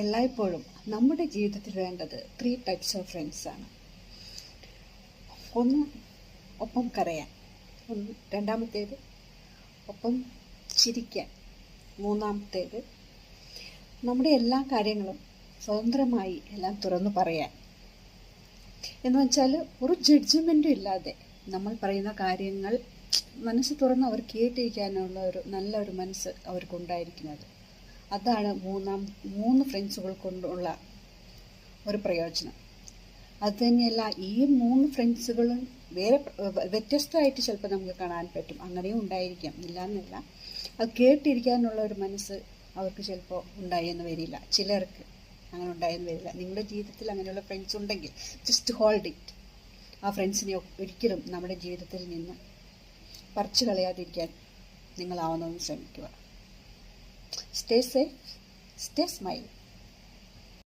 എല്ലായ്പ്പോഴും നമ്മുടെ ജീവിതത്തിൽ വേണ്ടത് 3 ടൈപ്സ് ഓഫ് ഫ്രണ്ട്സ് ആണ്. ഒന്ന് ഒപ്പം കരയാൻ, രണ്ടാമത്തേത് ഒപ്പം ചിരിക്കാൻ, മൂന്നാമത്തേത് നമ്മുടെ എല്ലാ കാര്യങ്ങളും സ്വതന്ത്രമായി എല്ലാം തുറന്നു പറയാൻ. എന്ന് വെച്ചാൽ ഒരു ജഡ്ജ്മെൻറ്റും ഇല്ലാതെ നമ്മൾ പറയുന്ന കാര്യങ്ങൾ മനസ്സ് തുറന്ന് അവർ കേട്ടിരിക്കാനുള്ള നല്ലൊരു മനസ്സ് അവർക്കുണ്ടായിരിക്കുന്നത്. അതാണ് മൂന്ന് ഫ്രണ്ട്സുകൾ കൊണ്ടുള്ള ഒരു പ്രയോജനം. അതുതന്നെയല്ല, ഈ 3 ഫ്രണ്ട്സുകളും വേറെ വ്യത്യസ്തമായിട്ട് ചിലപ്പോൾ നമുക്ക് കാണാൻ പറ്റും. അങ്ങനെയും ഉണ്ടായിരിക്കാം, ഇല്ലയെന്നല്ല. അത് കേട്ടിരിക്കാനുള്ള ഒരു മനസ്സ് അവർക്ക് ചിലപ്പോൾ ഉണ്ടായെന്ന് വരില്ല, ചിലർക്ക് അങ്ങനെ ഉണ്ടായെന്ന് വരില്ല. നിങ്ങളുടെ ജീവിതത്തിൽ അങ്ങനെയുള്ള ഫ്രണ്ട്സ് ഉണ്ടെങ്കിൽ ജസ്റ്റ് ഹോൾഡ് ഇറ്റ്. ആ ഫ്രണ്ട്സിനെ ഒരിക്കലും നമ്മുടെ ജീവിതത്തിൽ നിന്ന് പറിച്ചു കളയാതിരിക്കാൻ നിങ്ങളാവുന്നതും ശ്രമിക്കുക. Stay safe, stay smile.